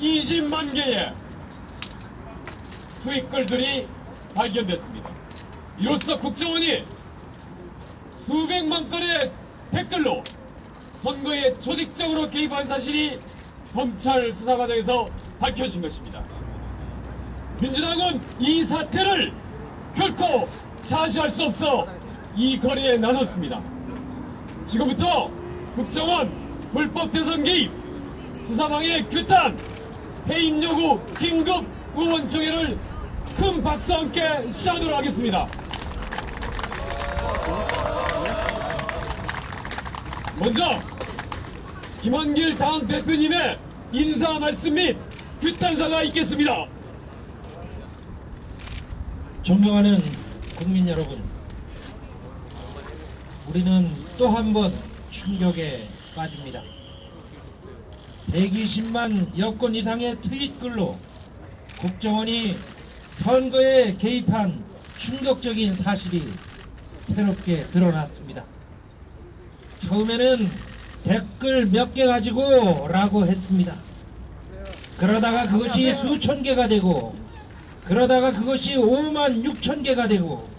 120만 개의 트윗글들이 발견됐습니다. 이로써 국정원이 수백만 건의 댓글로 선거에 조직적으로 개입한 사실이 검찰 수사 과정에서 밝혀진 것입니다. 민주당은 이 사태를 결코 자시할 수 없어 이 거리에 나섰습니다. 지금부터 국정원 불법 대선 개입, 수사방해 규탄, 해임 요구 긴급 의원총회를 큰 박수와 함께 시작하도록 하겠습니다. 먼저 김한길 당 대표님의 인사 말씀 및 규탄사가 있겠습니다. 존경하는 국민 여러분, 우리는 또 한 번 충격에 빠집니다. 120만 여건 이상의 트윗글로 국정원이 선거에 개입한 충격적인 사실이 새롭게 드러났습니다. 처음에는 댓글 몇 개 가지고 라고 했습니다. 그러다가 그것이 수천 개가 되고, 그러다가 그것이 5만 6천 개가 되고,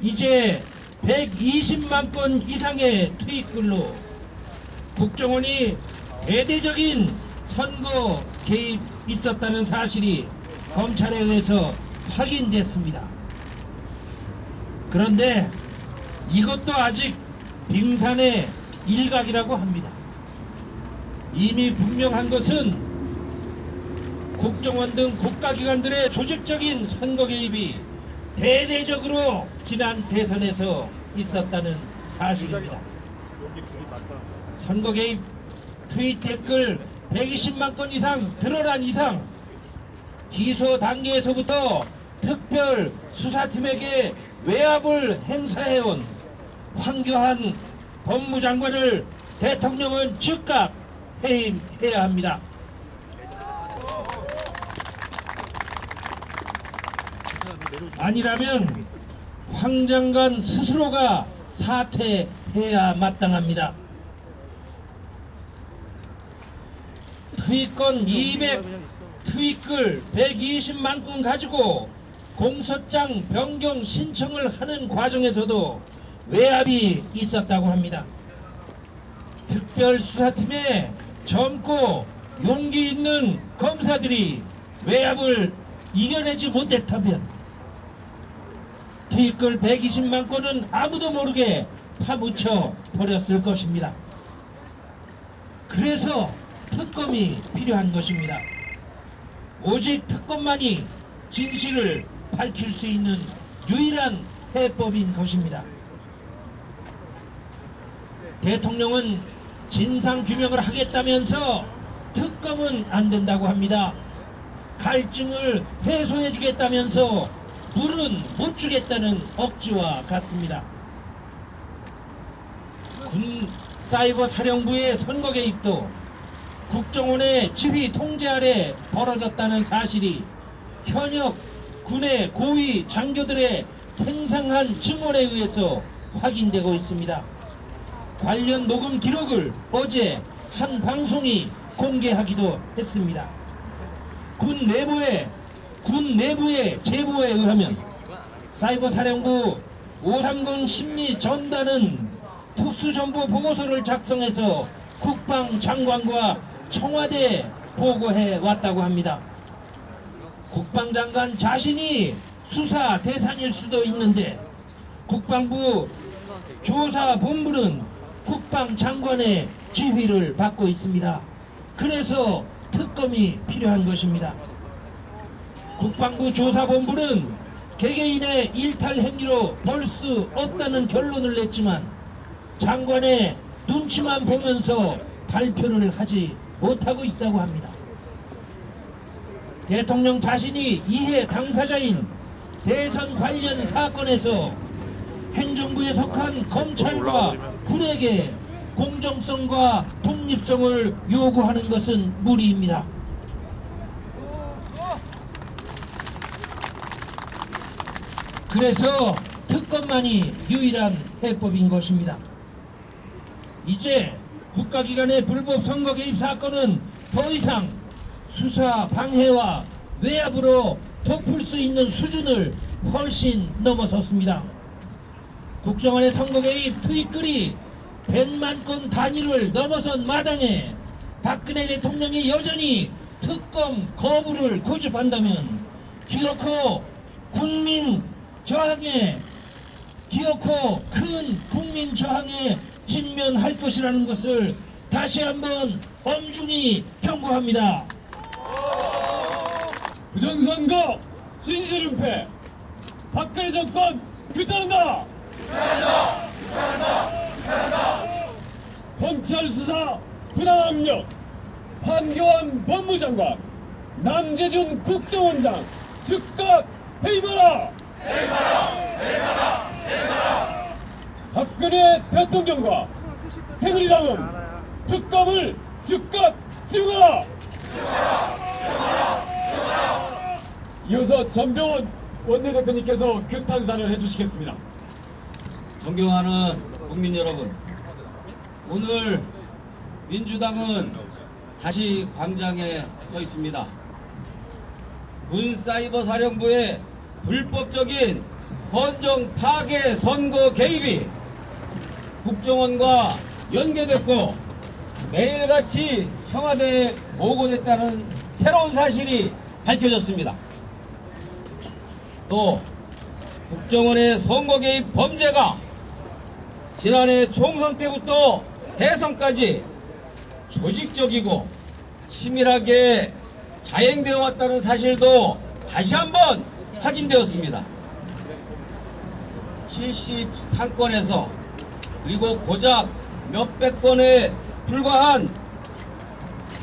이제 120만 건 이상의 트윗글로 국정원이 대대적인 선거 개입 있었다는 사실이 검찰에 의해서 확인됐습니다. 그런데 이것도 아직 빙산의 일각이라고 합니다. 이미 분명한 것은 국정원 등 국가기관들의 조직적인 선거 개입이 대대적으로 지난 대선에서 있었다는 사실입니다. 선거 개입 트윗 댓글 120만 건 이상 드러난 이상 기소 단계에서부터 특별 수사팀에게 외압을 행사해온 황교안 법무장관을 대통령은 즉각 해임해야 합니다. 아니라면 황 장관 스스로가 사퇴해야 마땅합니다. 트윗글 120만 건 가지고 공소장 변경 신청을 하는 과정에서도 외압이 있었다고 합니다. 특별수사팀에 젊고 용기 있는 검사들이 외압을 이겨내지 못했다면 트윗글 120만 건은 아무도 모르게 파묻혀 버렸을 것입니다. 그래서 특검이 필요한 것입니다. 오직 특검만이 진실을 밝힐 수 있는 유일한 해법인 것입니다. 대통령은 진상규명을 하겠다면서 특검은 안 된다고 합니다. 갈증을 해소해 주겠다면서 물은 못 주겠다는 억지와 같습니다. 군 사이버 사령부의 선거 개입도 국정원의 지휘 통제 아래 벌어졌다는 사실이 현역 군의 고위 장교들의 생생한 증언에 의해서 확인되고 있습니다. 관련 녹음 기록을 어제 한 방송이 공개하기도 했습니다. 군 내부의 제보에 의하면 사이버 사령부 530 심리 전단은 특수정보 보고서를 작성해서 국방장관과 청와대에 보고해 왔다고 합니다. 국방장관 자신이 수사 대상일 수도 있는데 국방부 조사본부는 국방장관의 지휘를 받고 있습니다. 그래서 특검이 필요한 것입니다. 국방부 조사본부는 개개인의 일탈 행위로 벌 수 없다는 결론을 냈지만 장관의 눈치만 보면서 발표를 하지 못하고 있다고 합니다. 대통령 자신이 이해 당사자인 대선 관련 사건에서 행정부에 속한 검찰과 군에게 공정성과 독립성을 요구하는 것은 무리입니다. 그래서 특검만이 유일한 해법인 것입니다. 이제 국가기관의 불법 선거 개입 사건은 더 이상 수사 방해와 외압으로 덮을 수 있는 수준을 훨씬 넘어섰습니다. 국정원의 선거 개입 투입글이 100만 건 단위를 넘어선 마당에 박근혜 대통령이 여전히 특검 거부를 고집한다면 기어코 큰 국민 저항에 직면할 것이라는 것을 다시 한번 엄중히 경고합니다. 부정선거 진실은폐 박근혜 정권 규탄한다. 검찰 수사 부당압력 한교안 법무장관 남재준 국정원장 즉각 해임하라. 박근혜 대통령과 새누리당은 특검을 즉각 수용하라. 이어서 전병원 원내대표님께서 규탄사를 해주시겠습니다. 존경하는 국민 여러분, 오늘 민주당은 다시 광장에 서 있습니다. 군사이버사령부의 불법적인 헌정 파괴 선거 개입이 국정원과 연계됐고 매일같이 청와대에 보고됐다는 새로운 사실이 밝혀졌습니다. 또 국정원의 선거 개입 범죄가 지난해 총선 때부터 대선까지 조직적이고 치밀하게 자행되어 왔다는 사실도 다시 한번 확인되었습니다. 73건에서 그리고 고작 몇백 건에 불과한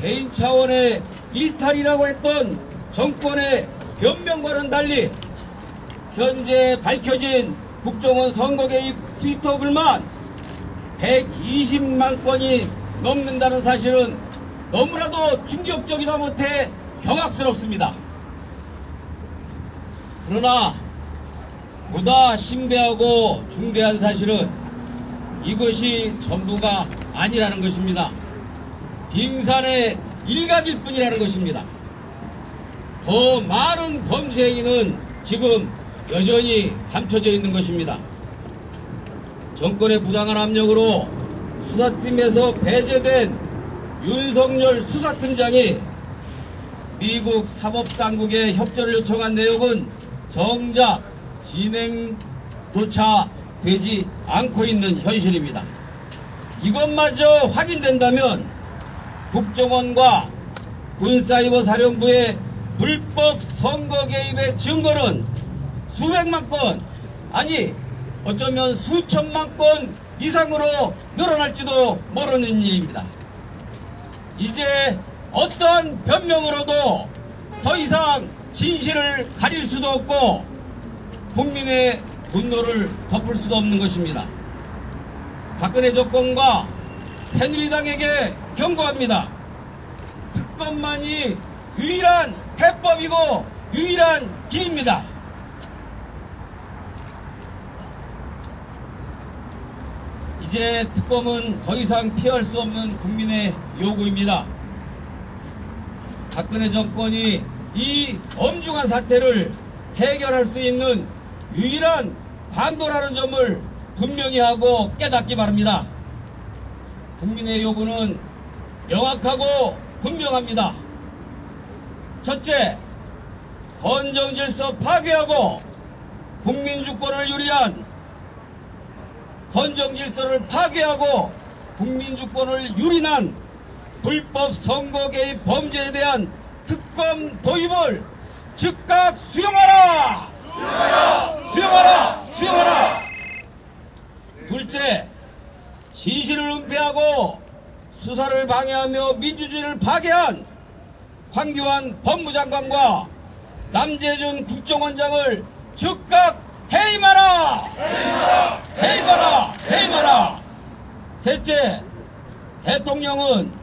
개인 차원의 일탈이라고 했던 정권의 변명과는 달리 현재 밝혀진 국정원 선거 개입 트위터 글만 120만 건이 넘는다는 사실은 너무나도 충격적이다 못해 경악스럽습니다. 그러나 보다 심대하고 중대한 사실은 이것이 전부가 아니라는 것입니다. 빙산의 일각일 뿐이라는 것입니다. 더 많은 범죄 행위는 지금 여전히 감춰져 있는 것입니다. 정권의 부당한 압력으로 수사팀에서 배제된 윤석열 수사팀장이 미국 사법당국에 협조를 요청한 내용은 정작 진행조차 되지 않고 있는 현실입니다. 이것마저 확인된다면 국정원과 군사이버사령부의 불법 선거 개입의 증거는 수백만 건, 아니 어쩌면 수천만 건 이상으로 늘어날지도 모르는 일입니다. 이제 어떠한 변명으로도 더 이상 진실을 가릴 수도 없고 국민의 분노를 덮을 수도 없는 것입니다. 박근혜 정권과 새누리당에게 경고합니다. 특검만이 유일한 해법이고 유일한 길입니다. 이제 특검은 더 이상 피할 수 없는 국민의 요구입니다. 박근혜 정권이 이 엄중한 사태를 해결할 수 있는 유일한 방도라는 점을 분명히 하고 깨닫기 바랍니다. 국민의 요구는 명확하고 분명합니다. 첫째, 헌정질서 파괴하고 국민주권을 유리한 헌정질서를 파괴하고 국민주권을 유린한 불법 선거 개입 범죄에 대한 특검 도입을 즉각 수용하라! 수용하라! 둘째, 진실을 은폐하고 수사를 방해하며 민주주의를 파괴한 황교안 법무장관과 남재준 국정원장을 즉각 해임하라! 셋째, 대통령은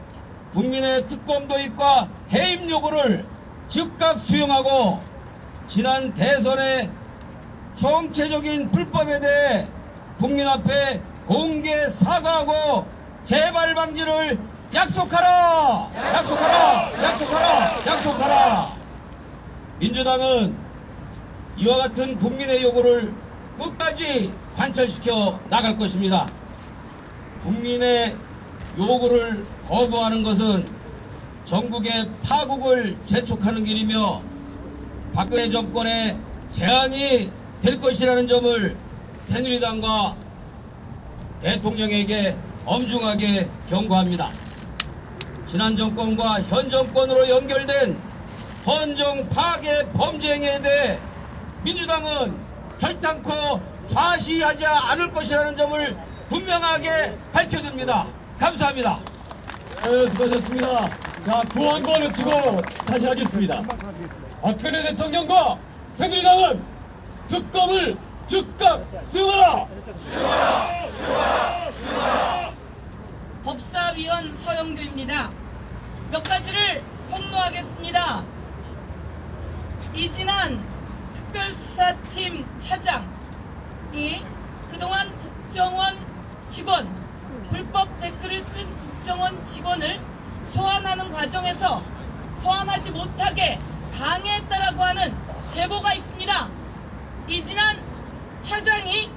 국민의 특검 도입과 해임 요구를 즉각 수용하고 지난 대선의 총체적인 불법에 대해 국민 앞에 공개 사과하고 재발 방지를 약속하라! 민주당은 이와 같은 국민의 요구를 끝까지 관철시켜 나갈 것입니다. 국민의 요구를 거부하는 것은 전국의 파국을 재촉하는 길이며 박근혜 정권의 재앙이 될 것이라는 점을 새누리당과 대통령에게 엄중하게 경고합니다. 지난 정권과 현 정권으로 연결된 헌정 파괴 범죄 행위에 대해 민주당은 결단코 좌시하지 않을 것이라는 점을 분명하게 밝혀듭니다. 감사합니다. 네, 수고하셨습니다. 자, 구원권 외치고 다시 하겠습니다. 박근혜 대통령과 새누리당은 특검을 즉각 수용하라! 법사위원 서영교입니다. 몇 가지를 폭로하겠습니다. 이진한 특별수사팀 차장이 그동안 국정원 직원, 불법 댓글을 쓴 국정원 직원을 소환하는 과정에서 소환하지 못하게 방해했다라고 하는 제보가 있습니다. 이진한 차장이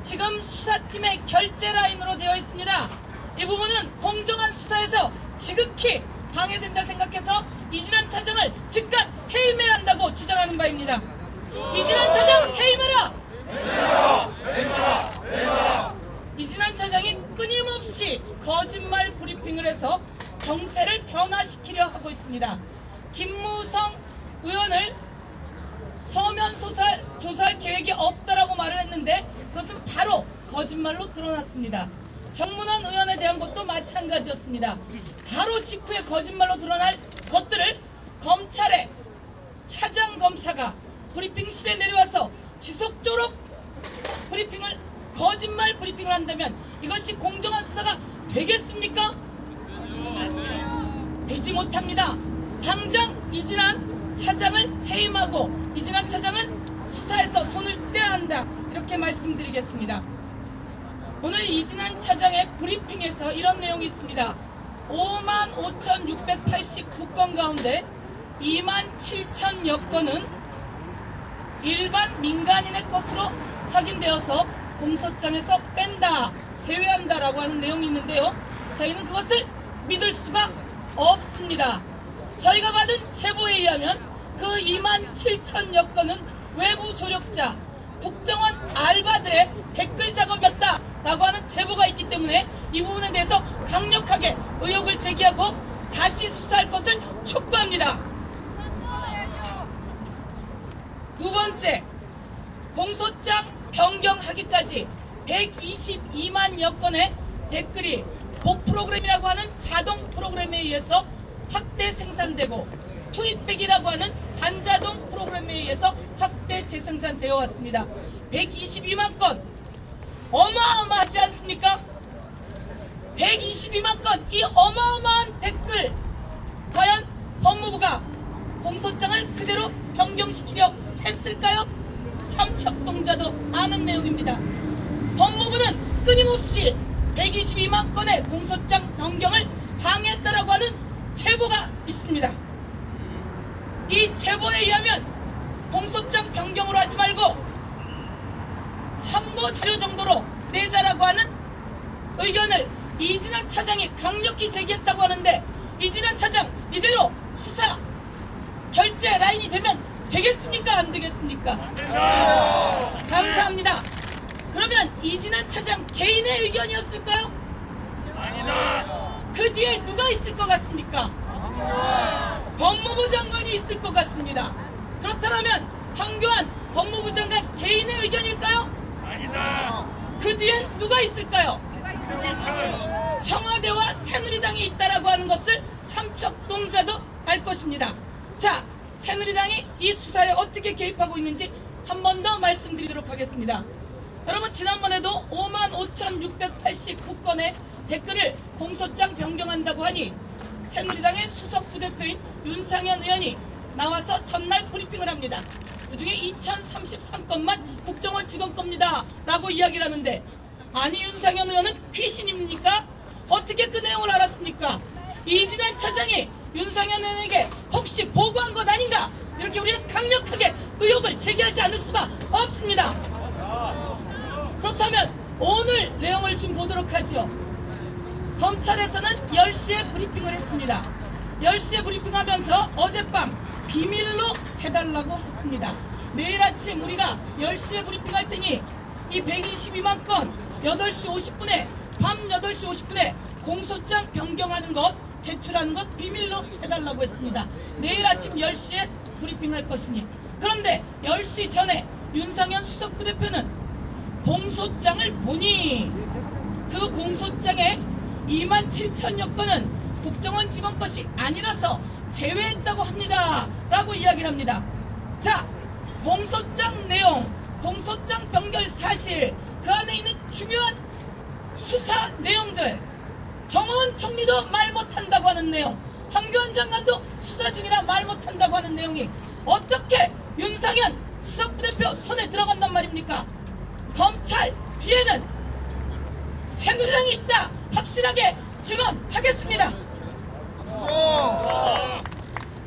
지금 수사팀의 결재 라인으로 되어 있습니다. 이 부분은 공정한 수사에서 지극히 방해된다 생각해서 이진한 차장을 즉각 해임해야 한다고 주장하는 바입니다. 이진한 차장 해임하라! 이진한 차장이 끊임없이 거짓말 브리핑을 해서 정세를 변화시키려 하고 있습니다. 김무성 의원을 서면 조사할 계획이 없다라고 말을 했는데 그것은 바로 거짓말로 드러났습니다. 정문원 의원에 대한 것도 마찬가지였습니다. 바로 직후에 거짓말로 드러날 것들을 검찰의 차장 검사가 브리핑실에 내려와서 지속적으로 거짓말 브리핑을 한다면 이것이 공정한 수사가 되겠습니까? 되지 못합니다. 당장 이진한 차장을 해임하고 이진한 차장은 수사에서 손을 떼야 한다. 이렇게 말씀드리겠습니다. 오늘 이진한 차장의 브리핑에서 이런 내용이 있습니다. 55,689건 가운데 27,000여 건은 일반 민간인의 것으로 확인되어서 공소장에서 뺀다, 제외한다라고 하는 내용이 있는데요. 저희는 그것을 믿을 수가 없습니다. 저희가 받은 제보에 의하면 그 27,000여 건은 외부 조력자, 국정원 알바들의 댓글 작업이었다라고 하는 제보가 있기 때문에 이 부분에 대해서 강력하게 의혹을 제기하고 다시 수사할 것을 촉구합니다. 두 번째, 공소장 변경하기까지 122만여 건의 댓글이 보프로그램이라고 하는 자동 프로그램에 의해서 확대 생산되고 투입백이라고 하는 반자동 프로그램에 의해서 확대 재생산되어 왔습니다. 122만 건 어마어마하지 않습니까? 122만 건 이 어마어마한 댓글 과연 법무부가 공소장을 그대로 변경시키려 했을까요? 삼척동자도 아는 내용입니다. 법무부는 끊임없이 122만 건의 공소장 변경을 방해했다라고 하는 제보가 있습니다. 이 제보에 의하면 공소장 변경으로 하지 말고 참고 자료 정도로 내자라고 하는 의견을 이진한 차장이 강력히 제기했다고 하는데 이진한 차장 이대로 수사 결재 라인이 되면 되겠습니까? 안 되겠습니까? 감사합니다. 그러면 이진한 차장 개인의 의견이었을까요? 아니다. 그 뒤에 누가 있을 것 같습니까? 법무부 장관이 있을 것 같습니다. 그렇다면 황교안 법무부 장관 개인의 의견일까요? 아니다. 그 뒤엔 누가 있을까요? 청와대와 새누리당이 있다라고 하는 것을 삼척동자도 알 것입니다. 자, 새누리당이 이 수사에 어떻게 개입하고 있는지 한 번 더 말씀드리도록 하겠습니다. 여러분, 지난번에도 55,689건의 댓글을 공소장 변경한다고 하니 새누리당의 수석 부대표인 윤상현 의원이 나와서 전날 브리핑을 합니다. 그중에 2,033건만 국정원 직원 겁니다 라고 이야기를 하는데, 아니 윤상현 의원은 귀신입니까? 어떻게 그 내용을 알았습니까? 이진한 차장이 윤상현 의원에게 혹시 보고한 것 아닌가? 이렇게 그렇게 우리는 강력하게 의혹을 제기하지 않을 수가 없습니다. 그렇다면 오늘 내용을 좀 보도록 하죠. 검찰에서는 10시에 브리핑을 했습니다. 10시에 브리핑하면서 어젯밤 비밀로 해달라고 했습니다. 내일 아침 우리가 10시에 브리핑할 테니 이 122만 건 8시 50분에 밤 8시 50분에 공소장 변경하는 것 제출하는 것 비밀로 해달라고 했습니다. 내일 아침 10시에 브리핑할 것이니. 그런데 10시 전에 윤상현 수석부대표는 공소장을 보니 그 공소장에 27,000여 건은 국정원 직원 것이 아니라서 제외했다고 합니다 라고 이야기를 합니다. 자, 공소장 내용, 공소장 변경 사실, 그 안에 있는 중요한 수사 내용들, 정원 총리도 말 못한다고 하는 내용, 황교안 장관도 수사 중이라 말 못한다고 하는 내용이 어떻게 윤상현 수석부대표 손에 들어간단 말입니까? 검찰 뒤에는 새누리당이 있다 확실하게 증언하겠습니다.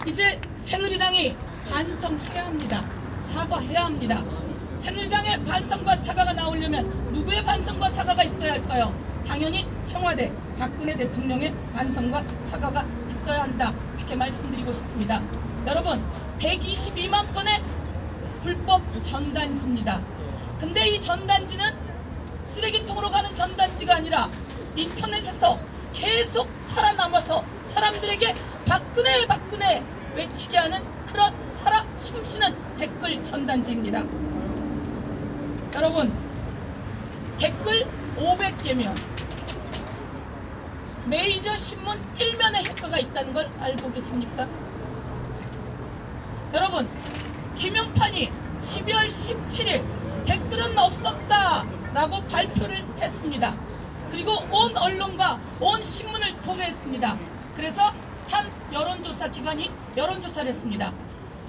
이제 새누리당이 반성해야 합니다. 사과해야 합니다. 새누리당의 반성과 사과가 나오려면 누구의 반성과 사과가 있어야 할까요? 당연히 청와대 박근혜 대통령의 반성과 사과가 있어야 한다. 이렇게 말씀드리고 싶습니다. 여러분, 122만 건의 불법 전단지입니다. 근데 이 전단지는 쓰레기통으로 가는 전단지가 아니라 인터넷에서 계속 살아남아서 사람들에게 박근혜 박근혜 외치게 하는 그런 살아 숨쉬는 댓글 전단지입니다. 여러분, 댓글 500개면 메이저 신문 1면에 효과가 있다는 걸 알고 계십니까? 여러분, 김용판이 12월 17일 댓글은 없었다 라고 발표를 했습니다. 그리고 온 언론과 온 신문을 도배했습니다. 그래서 한 여론조사 기관이 여론조사를 했습니다.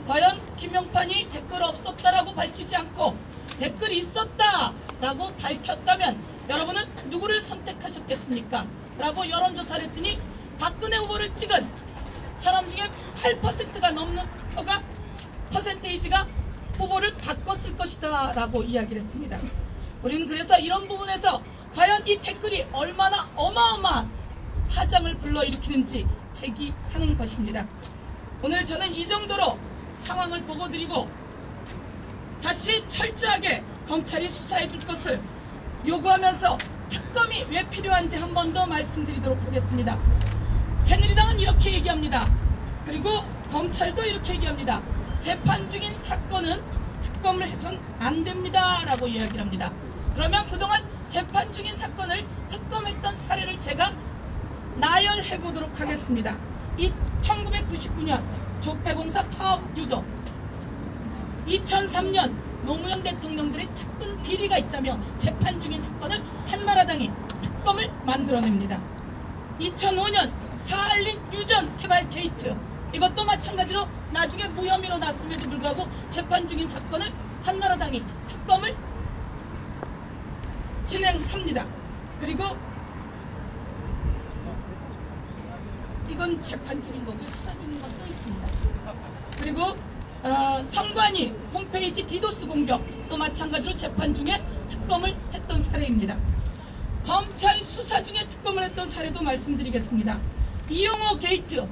과연 김용판이 댓글 없었다라고 밝히지 않고 댓글이 있었다라고 밝혔다면 여러분은 누구를 선택하셨겠습니까? 라고 여론조사를 했더니 박근혜 후보를 찍은 사람 중에 8%가 넘는 표가 퍼센테이지가 후보를 바꿨을 것이다 라고 이야기를 했습니다. 우리는 그래서 이런 부분에서 과연 이 댓글이 얼마나 어마어마한 파장을 불러일으키는지 제기하는 것입니다. 오늘 저는 이 정도로 상황을 보고드리고 다시 철저하게 검찰이 수사해 줄 것을 요구하면서 특검이 왜 필요한지 한 번 더 말씀드리도록 하겠습니다. 새누리당은 이렇게 얘기합니다. 그리고 검찰도 이렇게 얘기합니다. 재판 중인 사건은 특검을 해선 안 됩니다 라고 이야기를 합니다. 그러면 그동안 재판 중인 사건을 특검했던 사례를 제가 나열해 보도록 하겠습니다. 1999년 조폐공사 파업 유도, 2003년 노무현 대통령들의 측근 비리가 있다며 재판 중인 사건을 한나라당이 특검을 만들어냅니다. 2005년 사할린 유전 개발 게이트, 이것도 마찬가지로 나중에 무혐의로 났음에도 불구하고 재판 중인 사건을 한나라당이 특검을 진행합니다. 그리고 이건 재판 중인 거고 수사 중인 것도 있습니다. 그리고 선관위 홈페이지 디도스 공격도 마찬가지로 재판 중에 특검을 했던 사례입니다. 검찰 수사 중에 특검을 했던 사례도 말씀드리겠습니다. 이용호 게이트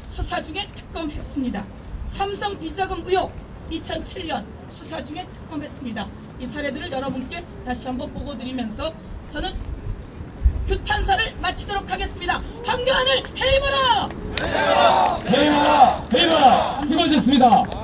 수사 중에 특검했습니다. 삼성 비자금 의혹 2007년 수사 중에 특검했습니다. 이 사례들을 여러분께 다시 한번 보고드리면서 저는 규탄사를 마치도록 하겠습니다. 황교안을 해임하라! 해임하라! 해임하라! 수고하셨습니다.